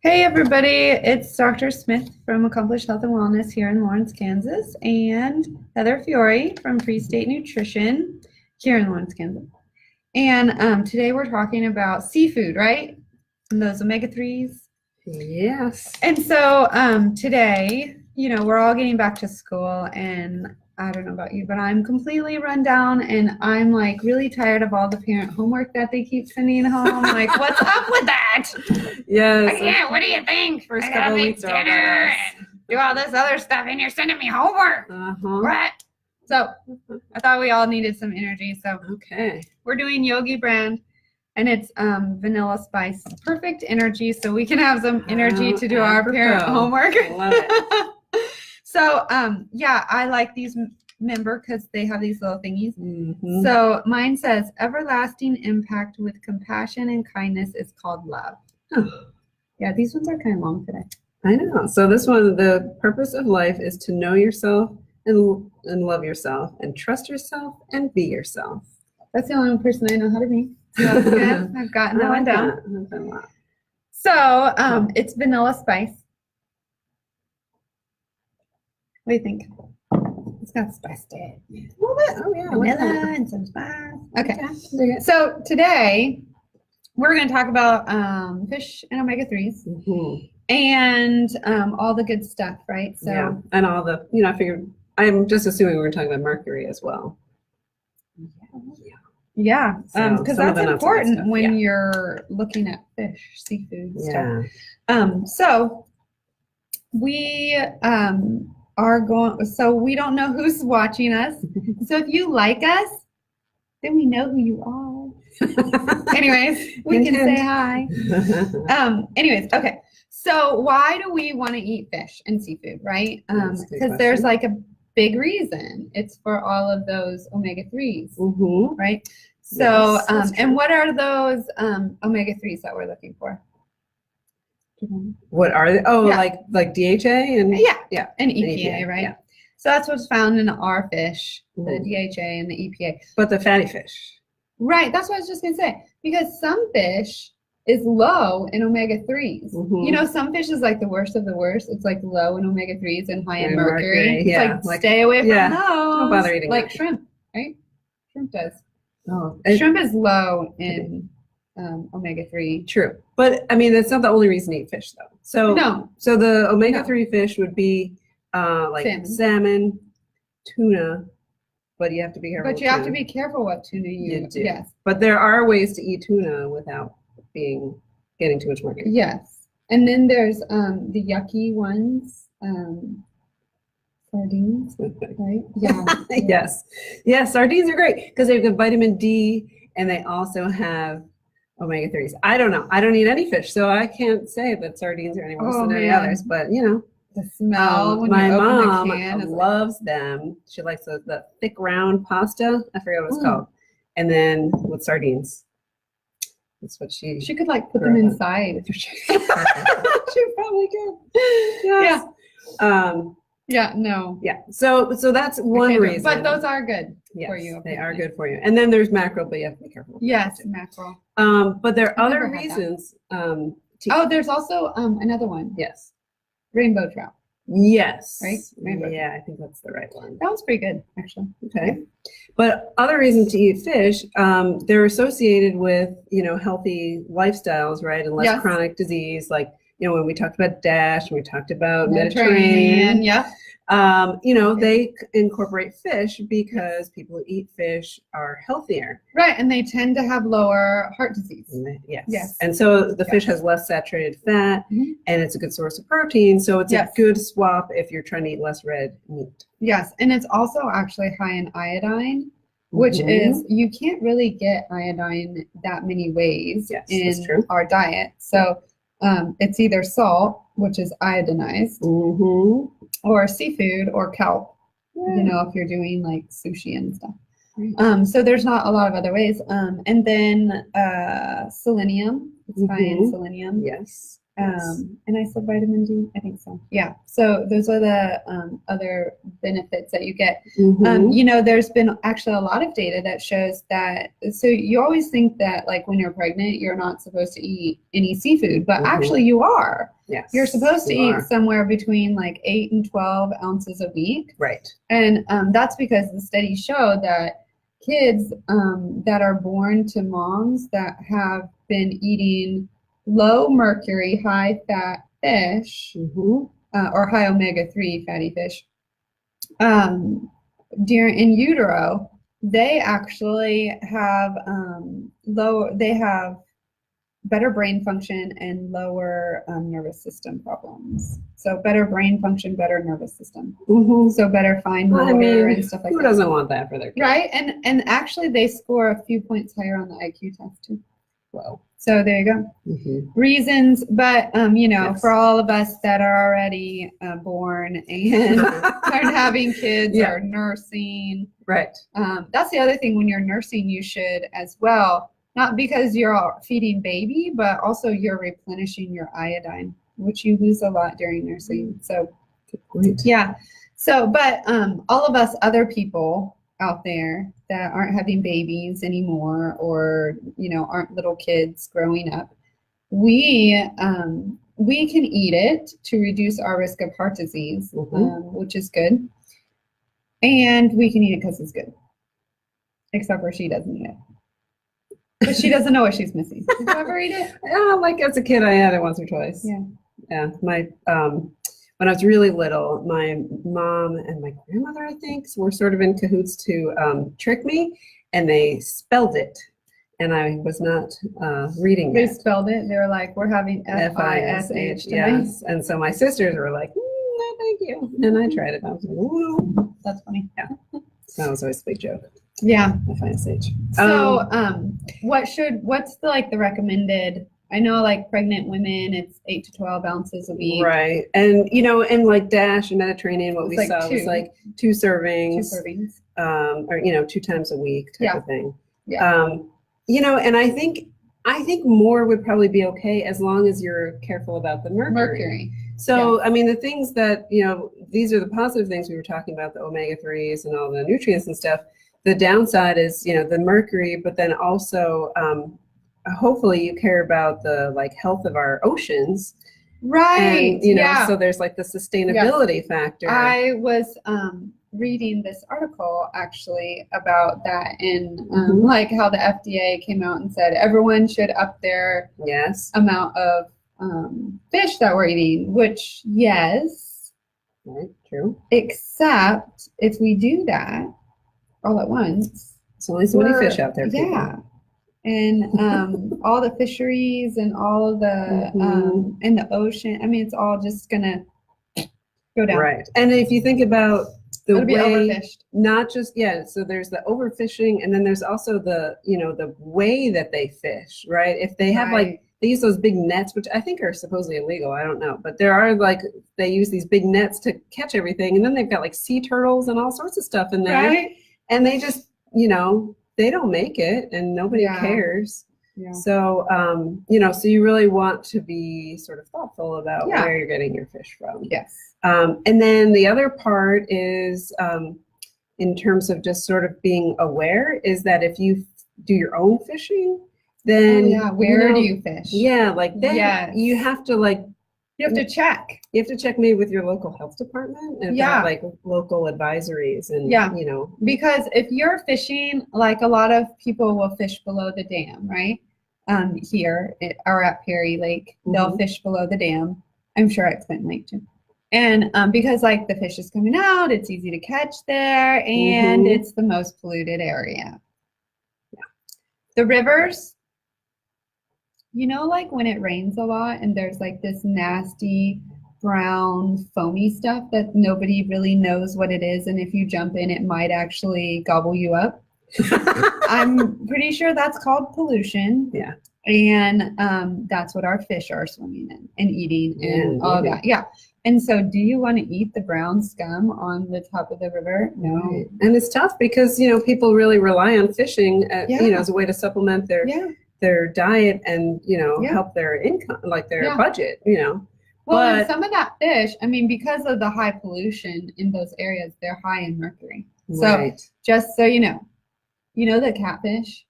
Hey everybody, it's Dr. Smith from Accomplished Health and Wellness here in Lawrence, Kansas, and Heather Fiore from Free State Nutrition here in Lawrence, Kansas. And today we're talking about seafood, right? And those omega-3s. Yes. And so today, we're all getting back to school, and I don't know about you, but I'm completely run down, and I'm like really tired of all the parent homework that they keep sending home. Like, what's up with that? Yes. Yeah, what do you think? First I couple gotta of make weeks are all dinner about us. and do all this other stuff, and you're sending me homework. What? So I thought we all needed some energy, so Okay. we're doing Yogi brand, and it's vanilla spice, perfect energy, so we can have some energy to do our parent homework. Love it. So yeah, I like these, remember, because they have these little thingies. Mm-hmm. So mine says everlasting impact with compassion and kindness is called love. Yeah, these ones are kind of long today. I know. So this one, the purpose of life is to know yourself and love yourself and trust yourself and be yourself. That's the only person I know how to be. So that's good. I've gotten that one down. So it's vanilla spice. What do you think? It's got spice to it. A little bit. Oh, yeah. Vanilla and some spice. Okay. So today we're going to talk about fish and omega-3s and all the good stuff, right? So yeah. And all the, I figured, I'm just assuming we're talking about mercury as well. Yeah, because that's important when yeah. you're looking at fish, seafood Yeah. stuff. So we are going, so we don't know who's watching us. So if you like us, then we know who you are. Anyways, we can say hi. Anyways, okay. So why do we want to eat fish and seafood, right? Because there's like a big reason. It's for all of those omega-3s, right? So, yes, and what are those omega-3s that we're looking for? What are they? Oh, yeah. like DHA and and EPA, right? Yeah. So that's what's found in our fish, the DHA and the EPA. But the fatty fish. Right, that's what I was just gonna say. Because some fish is low in omega-3s. Some fish is like the worst of the worst. It's like low in omega-3s and high in mercury. Yeah. It's like stay away from those. Don't bother eating like that. Shrimp, right? Shrimp does. Oh, shrimp is low in omega-3. True. But I mean, that's not the only reason to eat fish though. So no. So the omega-3 fish would be like salmon, tuna, but you have to be careful. But you have to be careful what tuna you do. Yes. But there are ways to eat tuna without getting too much mercury. Yes. And then there's the yucky ones, sardines, right? Yeah. Yes, sardines are great because they've got vitamin D and they also have omega-3s. I don't know. I don't eat any fish, so I can't say that sardines are any worse than any others, but the smell when my you open mom the can loves them. She likes the thick round pasta. I forget what it's called. And then with sardines. That's what she could like put them inside. She probably could. Yes. Yeah. So that's one reason. But those are good for you. They are good for you. And then there's mackerel, but you have to be careful. Yes, mackerel. But there are other reasons. There's also another one. Yes. Rainbow trout. Yes. Right? Rainbow trout. I think that's the right one. That one's pretty good, actually. Okay. But other reasons to eat fish, they're associated with, healthy lifestyles, right? And less chronic disease. Like, when we talked about DASH, we talked about Mediterranean. They incorporate fish because people who eat fish are healthier. Right, and they tend to have lower heart disease. Yes. And so the fish has less saturated fat, and it's a good source of protein. So it's a good swap if you're trying to eat less red meat. Yes, and it's also actually high in iodine, which is, you can't really get iodine that many ways in our diet. So it's either salt, which is iodinized, or seafood or kelp, if you're doing like sushi and stuff. So there's not a lot of other ways. And then selenium, it's high in selenium. Yes. And I said vitamin D. I think so. Yeah. So those are the other benefits that you get. There's been actually a lot of data that shows that. So you always think that like when you're pregnant, you're not supposed to eat any seafood, but actually you are. Yes. You're supposed to eat somewhere between like 8 and 12 ounces a week. Right. And that's because the studies show that kids that are born to moms that have been eating low mercury, high fat fish, or high omega-3 fatty fish, during in utero, they actually have they have better brain function and lower nervous system problems. So better brain function, better nervous system. So better fine motor and stuff like that. Who doesn't want that for their kids? Right, and actually they score a few points higher on the IQ test too. Wow. So there you go. Reasons, but for all of us that are already born and aren't having kids or nursing, right? That's the other thing. When you're nursing, you should as well, not because you're feeding baby, but also you're replenishing your iodine, which you lose a lot during nursing. So, yeah. So, but all of us other people out there that aren't having babies anymore, or aren't little kids growing up, we can eat it to reduce our risk of heart disease, which is good, and we can eat it because it's good, except for she doesn't eat it, but she doesn't know what she's missing. Did you ever eat it? Yeah, like as a kid I had it once or twice. Yeah, my when I was really little, my mom and my grandmother, I think, were sort of in cahoots to trick me, and they spelled it, and I was not reading They it. spelled it. They were like, "We're having F-I-S-H tonight." Yes, and so my sisters were like, "No, thank you," and I tried it. I was like, "Ooh, that's funny." Yeah, so that was always a big joke. Yeah, F-I-S-H. So, what's the recommended? I know like pregnant women, it's 8 to 12 ounces a week. Right. And, and like DASH and Mediterranean, what we saw was like 2 servings. 2 servings. Or, 2 times a week type of thing. Yeah. And I think more would probably be okay as long as you're careful about the mercury. So, I mean, the things that, these are the positive things we were talking about, the omega-3s and all the nutrients and stuff. The downside is, the mercury, but then also, hopefully you care about the health of our oceans, right? And so there's like the sustainability factor. I was reading this article actually about that, and like how the FDA came out and said everyone should up their amount of fish that we're eating, which right, true, except if we do that all at once, there's only so many fish out there, people. And all the fisheries and all of the in the ocean, I mean, it's all just gonna go down. Right. And if you think about the It'll be way, overfished. Not just so there's the overfishing, and then there's also the the way that they fish, right? If they have they use those big nets, which I think are supposedly illegal, I don't know, but there are they use these big nets to catch everything, and then they've got sea turtles and all sorts of stuff in there, right? And they just they don't make it, and nobody cares. Yeah. So, so you really want to be sort of thoughtful about where you're getting your fish from. Yes. And then the other part is, in terms of just sort of being aware, is that if you do your own fishing, then where do you fish? Yeah, you have to you have to check. You have to check maybe with your local health department and local advisories and because if you're fishing, a lot of people will fish below the dam, right? Here or at Perry Lake, they'll fish below the dam. I'm sure at Clinton Lake too. And because the fish is coming out, it's easy to catch there, and it's the most polluted area. Yeah. The rivers, when it rains a lot and there's this nasty brown foamy stuff that nobody really knows what it is, and if you jump in, it might actually gobble you up. I'm pretty sure that's called pollution. Yeah. And that's what our fish are swimming in and eating and all that. Yeah. And so do you want to eat the brown scum on the top of the river? No. And it's tough because, people really rely on fishing as a way to supplement their their diet and, Yeah. help their income, like their Yeah. budget, Well, and But- some of that fish, I mean, because of the high pollution in those areas, they're high in mercury. So Right. just so you know the catfish,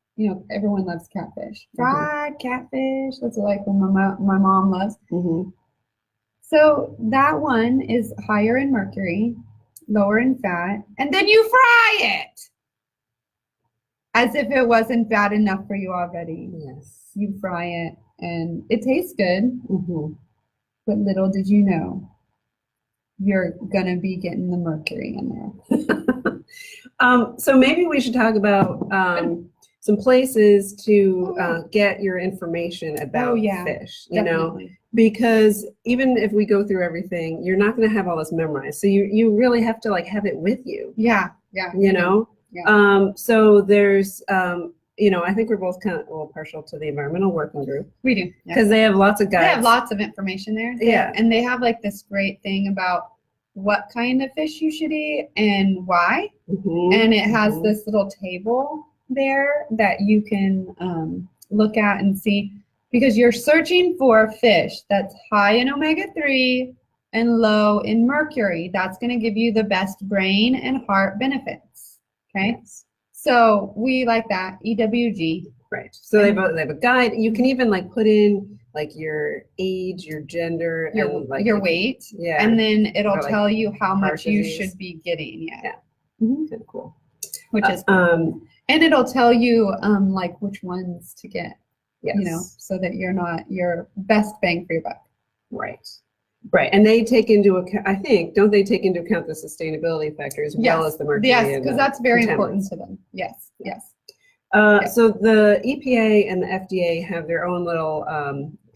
everyone loves catfish. Fried catfish. That's like what my mom loves. Mm-hmm. So that one is higher in mercury, lower in fat, and then you fry it as if it wasn't bad enough for you already. Yes. You fry it, and it tastes good, Mm-hmm. but little did you know, you're gonna be getting the mercury in there. So maybe we should talk about some places to get your information about fish, Definitely. because even if we go through everything, you're not going to have all this memorized. So you really have to like have it with you. Yeah. So there's, I think we're both kind of a little partial to the environmental working group. We do. Because they have lots of guides. They have lots of information there. And they have like this great thing about what kind of fish you should eat and why. Mm-hmm. And it has this little table there that you can look at and see, because you're searching for a fish that's high in omega-3 and low in mercury. That's going to give you the best brain and heart benefits. Okay. Yes. So we like that, EWG. Right. So they have a guide. You can even like put in like your age, your gender, and like your weight. Yeah. And then it'll like tell you how much you disease. should be getting. Yeah. Mm-hmm. Kind of cool. Which is cool. And it'll tell you like which ones to get. Yes. So that you're not your best bang for your buck. Right. Right. And they take into account, I think, don't they take into account the sustainability factor as well as the mercury? Yes, because that's very important to them. Yes. So the EPA and the FDA have their own little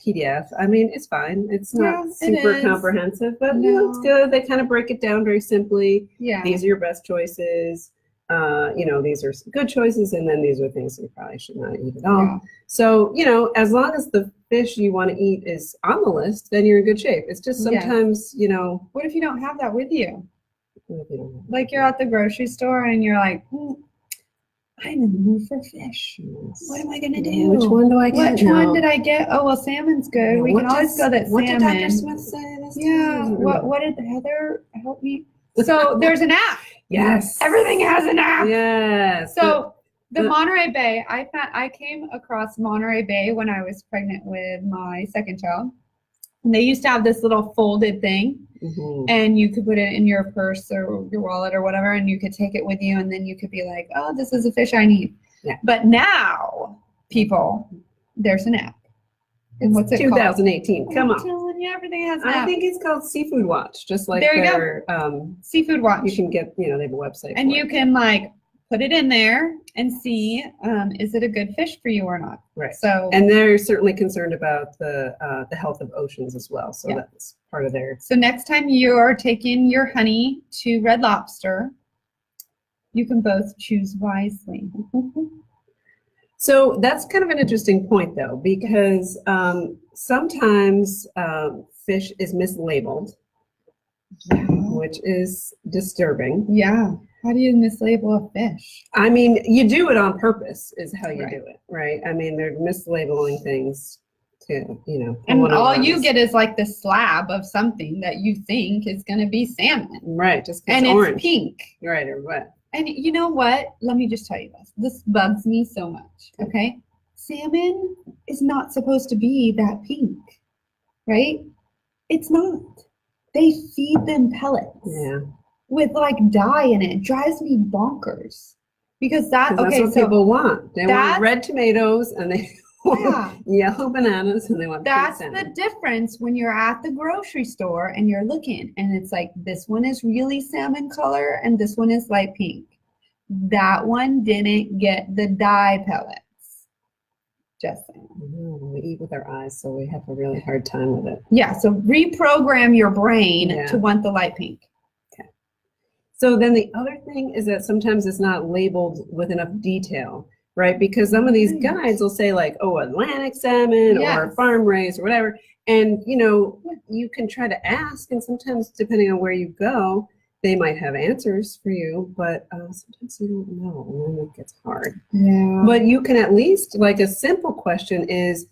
PDF. I mean, it's fine. It's not super comprehensive, but it's good. They kind of break it down very simply. Yeah. These are your best choices. These are good choices, and then these are things you probably should not eat at all. Yeah. So, as long as the fish you want to eat is on the list, then you're in good shape. It's just sometimes, What if you don't have that with you? Like you're at the grocery store and you're like, I'm in the mood for fish. Yes. What am I gonna do? Which one do I get? Which one did I get? Oh well, salmon's good. We can always go that salmon. What did Dr. Smith say this time? What did Heather help me? So there's an app. Yes. Everything has an app. Yes. So the Monterey Bay, I came across Monterey Bay when I was pregnant with my second child. And they used to have this little folded thing. Mm-hmm. And you could put it in your purse or your wallet or whatever, and you could take it with you, and then you could be like, oh, this is a fish I need. Yeah. But now, people, there's an app. And what's it 2018. Called? Come on. I'm telling you, everything has an app. I think it's called Seafood Watch, just like there you go. Seafood Watch. You can get, they have a website. And you can like put it in there and see, is it a good fish for you or not? Right. So, and they're certainly concerned about the health of oceans as well. So that's part of their. So next time you are taking your honey to Red Lobster, you can both choose wisely. So that's kind of an interesting point, though, because sometimes fish is mislabeled, which is disturbing. Yeah. How do you mislabel a fish? I mean, you do it on purpose is how you do it, right? I mean, they're mislabeling things to, And all you get is like the slab of something that you think is going to be salmon. Right. Just and it's pink. Right, or what? And you know what? Let me just tell you this. This bugs me so much, okay? Salmon is not supposed to be that pink, right? It's not. They feed them pellets. Yeah. With like dye in it. It drives me bonkers. Because that's what people want. They want red tomatoes and they want yellow bananas and they want That's the difference when you're at the grocery store and you're looking and it's like this one is really salmon color and this one is light pink. That one didn't get the dye pellets. Just saying. We eat with our eyes, so we have a really hard time with it. Yeah, so reprogram your brain to want the light pink. Okay. So then the other thing is that sometimes it's not labeled with enough detail, right? Because some of these guides will say like, oh, Atlantic salmon or farm raised or whatever. And, you can try to ask, and sometimes depending on where you go, they might have answers for you, but sometimes you don't know, and then it gets hard. Yeah. But you can at least, like, a simple question is,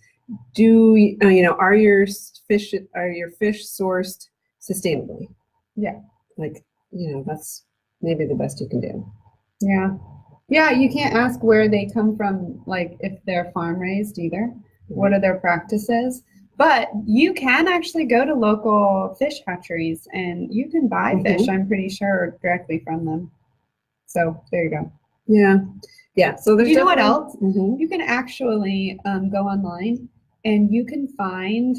are your fish sourced sustainably? Yeah. Like, that's maybe the best you can do. Yeah. Yeah, you can't ask where they come from, like if they're farm raised either. What are their practices? But you can actually go to local fish hatcheries and you can buy fish, I'm pretty sure, directly from them. So there you go. Yeah. Yeah. So there's what else? You can actually go online and you can find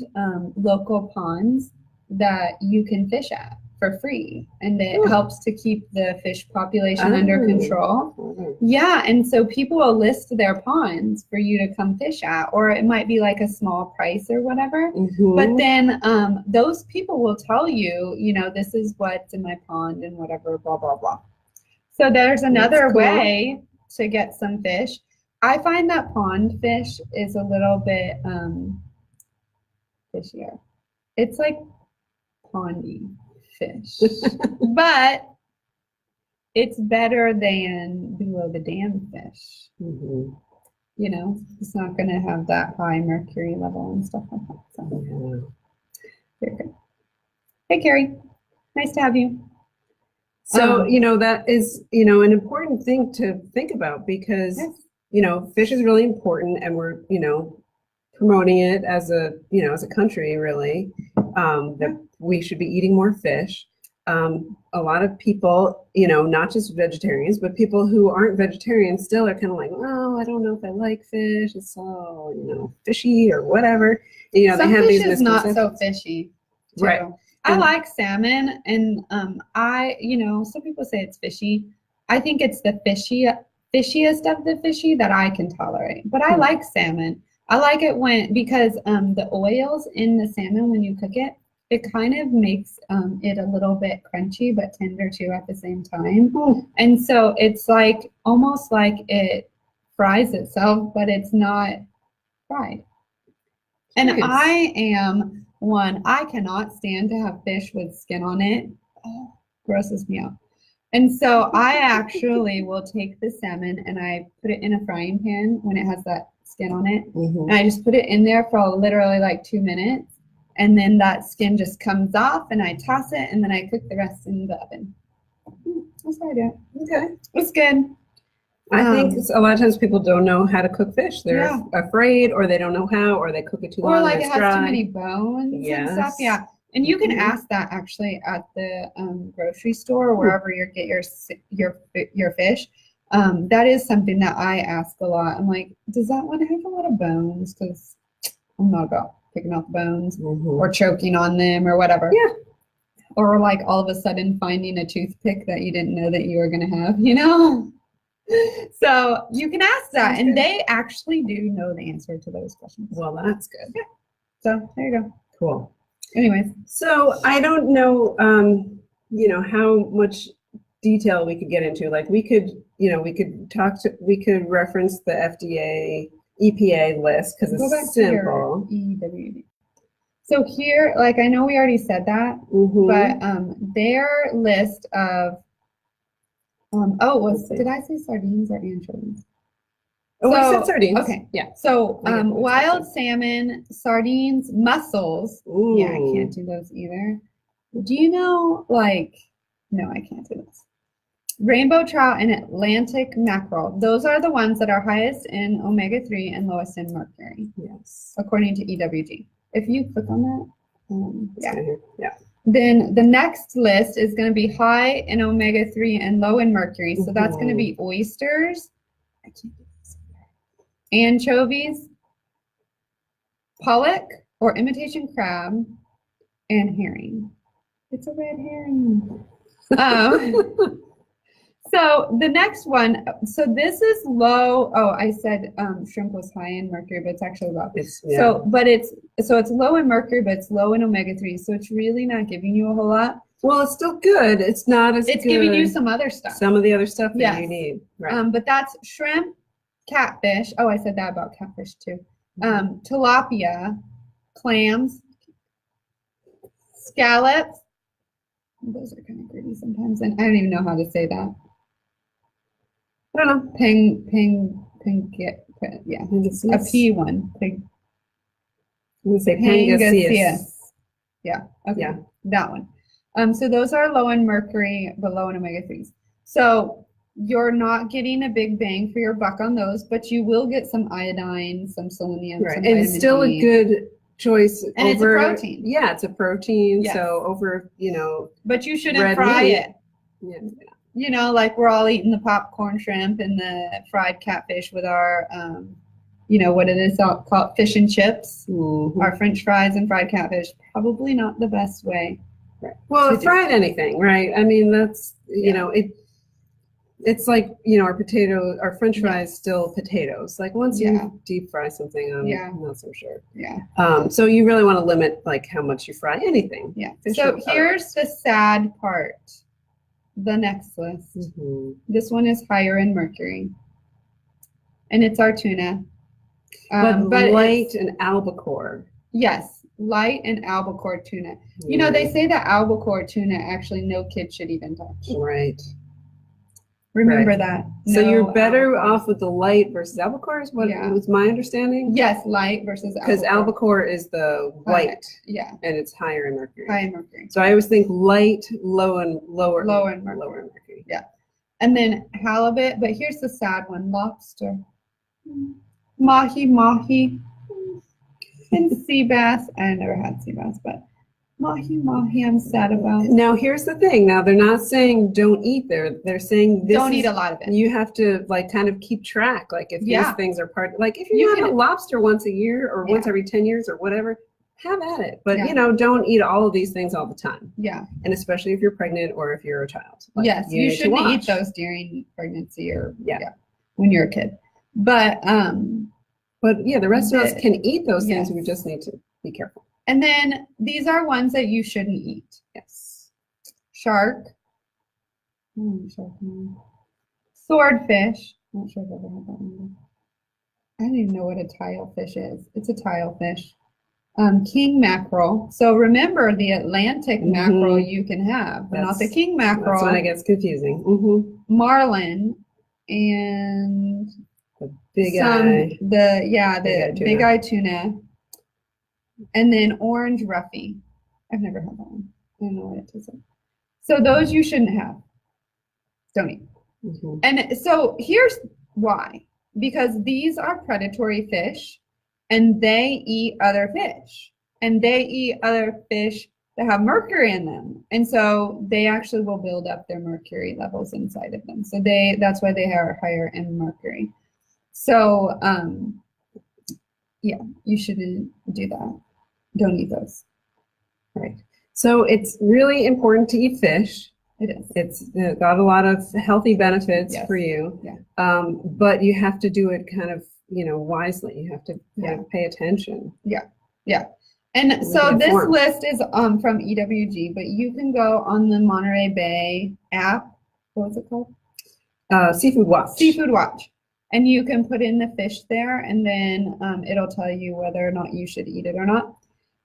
local ponds that you can fish at for free, and it helps to keep the fish population under control. Yeah, and so people will list their ponds for you to come fish at, or it might be like a small price or whatever. But then those people will tell you, this is what's in my pond and whatever, blah, blah, blah. So there's another way to get some fish. I find that pond fish is a little bit fishier. It's like pondy fish, but it's better than below the dam fish. It's not going to have that high mercury level and stuff like that. So, very good. Hey, Carrie, nice to have you. So, that is, an important thing to think about because, fish is really important, and we're, promoting it as a country, really, that we should be eating more fish. A lot of people, not just vegetarians, but people who aren't vegetarians still are kind of like, oh, I don't know if I like fish. It's so, fishy or whatever. And, Some they have fish these is not so fishy, too. Right. I like salmon, and some people say it's fishy. I think it's the fishiest of the fishy that I can tolerate. But I like salmon. I like it because the oils in the salmon, when you cook it, it kind of makes it a little bit crunchy but tender too at the same time. And so it's like almost like it fries itself, but it's not fried. And I am one, I cannot stand to have fish with skin on it. Oh, grosses me out. And so I actually will take the salmon and I put it in a frying pan when it has that skin on it. And I just put it in there for literally like 2 minutes. And then that skin just comes off and I toss it and then I cook the rest in the oven. That's how I do it. Okay. It's good. I think a lot of times people don't know how to cook fish. They're afraid, or they don't know how, or they cook it too long. Or like it has too many bones and stuff. Yeah. And you can ask that actually at the grocery store or wherever you get your fish. That is something that I ask a lot. I'm like, does that one have a lot of bones? Because I'm not about picking out the bones or choking on them or whatever. Yeah. Or like all of a sudden finding a toothpick that you didn't know that you were going to have, So you can ask that, and they actually do know the answer to those questions. Well, that's good. Yeah. So there you go. Cool. Anyways. So I don't know, how much detail we could get into. Like we could reference the FDA, EPA list because it's simple. EWD. So here, like I know we already said that, but their list of did I say sardines or anchovies? Oh, we said sardines. Okay, yeah. So wild salmon, sardines, mussels. Ooh. Yeah, I can't do those either. Do you know, no, I can't do this. Rainbow trout and Atlantic mackerel. Those are the ones that are highest in omega-3 and lowest in mercury. Yes. According to EWG. If you click on that, yeah. Then the next list is going to be high in omega-3 and low in mercury. So that's going to be oysters, anchovies, pollock or imitation crab, and herring. It's a red herring. So the next one, so this is low. Oh, I said shrimp was high in mercury, but it's actually low. It's low in mercury, but it's low in omega-3. So it's really not giving you a whole lot. Well, it's still good. It's not as good. It's giving you some other stuff. Some of the other stuff that you need. Right. But that's shrimp, catfish. Oh, I said that about catfish too. Tilapia, clams, scallops. Those are kind of gritty. sometimes, and I don't even know how to say that. I don't know. Yeah, a Pangasius. P one. I'm gonna say Pangasius. Yeah. Okay. Yeah. That one. So those are low in mercury, but low in omega-3s. So you're not getting a big bang for your buck on those, but you will get some iodine, some selenium, Right. some And vitamin it's still D. a good choice. And it's a protein. Yeah, it's a protein. Yes. So over, But you shouldn't red fry meat. it. Yeah. Like we're all eating the popcorn shrimp and the fried catfish with our, what it is called, fish and chips. Mm-hmm. Our French fries and fried catfish, probably not the best way. Right. Well, fried anything, right? I mean, that's, it's like, our French fries still potatoes. Like once you deep fry something, I'm not so sure. Yeah. So you really want to limit like how much you fry anything. Yeah. So here's the sad part. The next list. Mm-hmm. This one is higher in mercury. And it's our tuna. But light and albacore. Yes, light and albacore tuna. They say that albacore tuna actually no kid should even touch. Right. Remember that. So you're better off with the light versus albacore is what was my understanding? Yes, light versus albacore. Because albacore is the white. Yeah. And it's higher in mercury. High in mercury. So I always think light, lower in mercury. Yeah. And then halibut, but here's the sad one, lobster. Mahi, and sea bass. I never had sea bass, but mahi, I'm sad about. Now here's the thing. Now they're not saying don't eat there. They're saying don't eat a lot of it. You have to like kind of keep track. Like if these things are like if you have a lobster once a year or once every 10 years or whatever, have at it. But don't eat all of these things all the time. Yeah. And especially if you're pregnant or if you're a child. Like, yes, you shouldn't eat those during pregnancy or when you're a kid. But the rest of us can eat those things. We just need to be careful. And then these are ones that you shouldn't eat. Yes. Shark. Swordfish. I'm not sure if I've ever had that one. I don't even know what a tilefish is. It's a tilefish. King mackerel. So remember the Atlantic mackerel you can have, but not the king mackerel. That's when it gets confusing. Mm-hmm. Marlin and the big eye. The big eye tuna. And then orange roughy. I've never had that one. I don't know what it tastes like. So those you shouldn't have. Don't eat. Mm-hmm. And so here's why. Because these are predatory fish and they eat other fish. And they eat other fish that have mercury in them. And so they actually will build up their mercury levels inside of them. So that's why they are higher in mercury. So you shouldn't do that. Don't eat those. Right. So it's really important to eat fish. It is. It's got a lot of healthy benefits for you. Yeah. But you have to do it kind of, wisely. You have to kind of pay attention. Yeah. Yeah. And so this list is from EWG, but you can go on the Monterey Bay app. What was it called? Seafood Watch. Seafood Watch. And you can put in the fish there, and then it'll tell you whether or not you should eat it or not.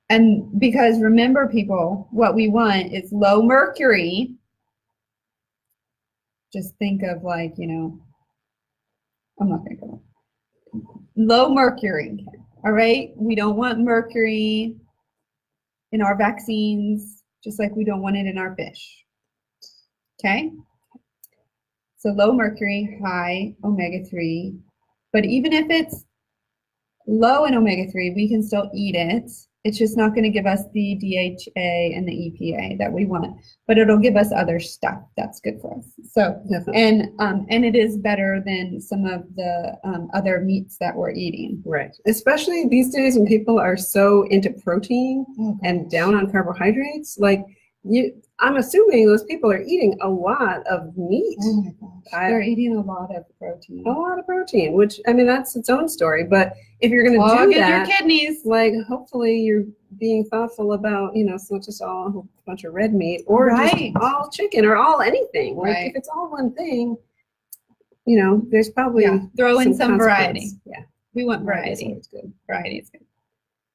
And because remember, people, what we want is low mercury. Just think of like, I'm not going to go. Low mercury. All right. We don't want mercury in our vaccines, just like we don't want it in our fish. Okay. So low mercury, high omega-3. But even if it's low in omega-3, we can still eat it. It's just not going to give us the DHA and the EPA that we want, but it'll give us other stuff that's good for us. So, and it is better than some of the other meats that we're eating. Right. Especially these days when people are so into protein and down on carbohydrates, like I'm assuming those people are eating a lot of meat. Oh my gosh. They're eating a lot of protein. A lot of protein, which, I mean, that's its own story. But if you're going to do that, your kidneys. Like, hopefully you're being thoughtful about, so it's just all a bunch of red meat or just all chicken or all anything. Like, if it's all one thing, there's probably throw in some variety. Yeah. We want variety. Variety is good.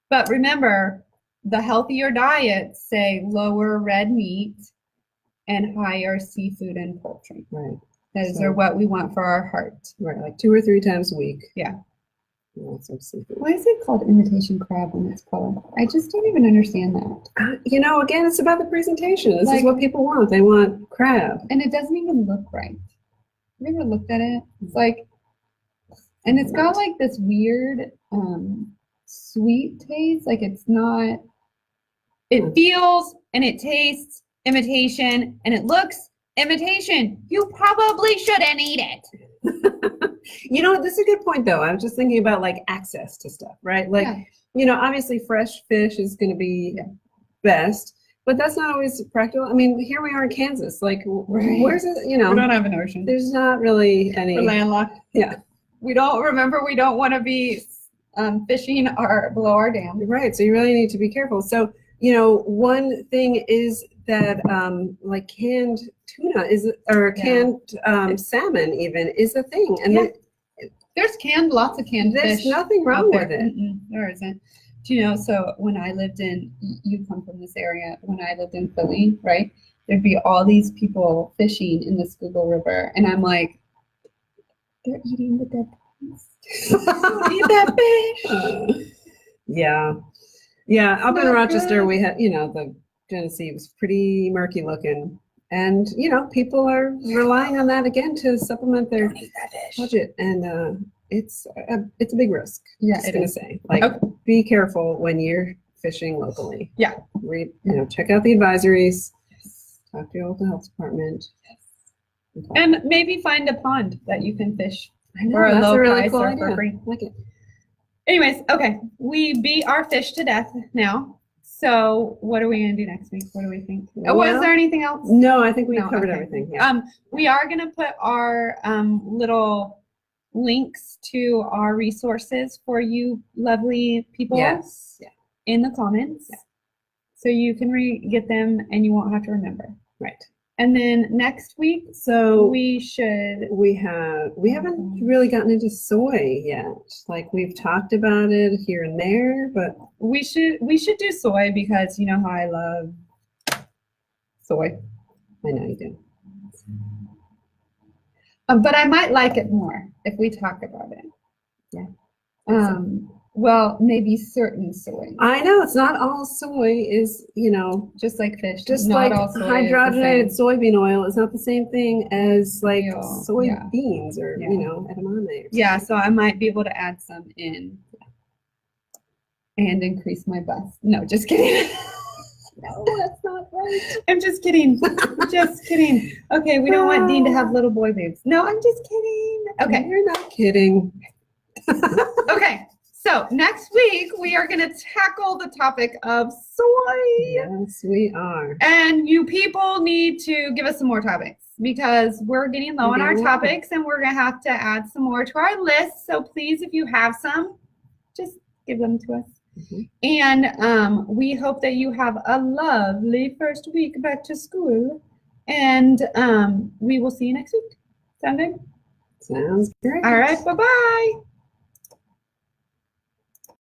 But remember, the healthier diets say lower red meat and higher seafood and poultry. Right. Those So- are what we want for our heart. Right, like 2 or 3 times a week. Yeah. You want some seafood. Why is it called imitation crab when it's called? I just don't even understand that. You know, again, it's about the presentation. This is Like- what people want. They want crab. And it doesn't even look right. Have you ever looked at it? It's like, and it's got like this weird sweet taste. Like it's not, it feels and it tastes imitation and it looks imitation. You probably shouldn't eat it. You know, this is a good point, though. I was just thinking about like access to stuff, right? Like, Yeah. you know, obviously fresh fish is going to be Yeah. best, but that's not always practical. I mean, here we are in Kansas. Like, Right. where's it? You know, We don't have an ocean. there's not really any. We're landlocked. Yeah. We don't want to be fishing below our dam. Right. So you really need to be careful. So, you know, one thing is that like canned tuna or canned salmon even is a thing. And Yeah. There's lots of canned there's fish. nothing wrong out there. with it. There isn't. Do you know, so when I lived you come from this area, when I lived in Philly, right? There'd be all these people fishing in the Schuylkill River. And I'm like, they're eating the dead bodies. Don't eat that fish. Yeah. Yeah. Up in not Rochester, good. we had, you know, the Genesee was pretty murky looking. And, you know, people are relying on that again to supplement their Don't eat that fish. budget. And it's a big risk. Yeah, Just it gonna is. say, like, Okay. be careful when you're fishing locally. Yeah. Read, you know, check out the advisories. Talk to your local health department. And maybe find a pond that you can fish I know, for a that's low a really price cool or idea. for free. I like it. Anyways, okay, we beat our fish to death now. So what are we gonna do next week? What do we think? Was Well, there anything else? No, I think we No, covered okay. everything. Yeah. We are gonna put our little links to our resources for you lovely people Yes. Yeah. in the comments. Yeah. So you can get them and you won't have to remember. Right. And then next week So we should we haven't really gotten into soy yet. Like we've talked about it here and there, but we should do soy because you know how I love soy. I know you do. But I might like it more if we talk about it. Yeah. Well, maybe certain soy, I know it's not all soy is, you know, just like fish. just not like all soy is the hydrogenated same. soybean oil is not the same thing as like Yeah. soybeans or, Yeah. you know, edamame. Yeah, so I might be able to add some in and increase my bust. No, just kidding. No, that's not right. I'm just kidding. Just kidding. Okay, we don't want Dean to have little boy boobs. No, I'm just kidding. Okay. You're not kidding. Okay. So next week we are going to tackle the topic of soy. Yes, we are. And you people need to give us some more topics because we're getting low on our Yeah. topics and we're going to have to add some more to our list. So please, if you have some, just give them to us. Mhm. And we hope that you have a lovely first week back to school. And we will see you next week. Sound good? Sounds great. All right. Bye-bye.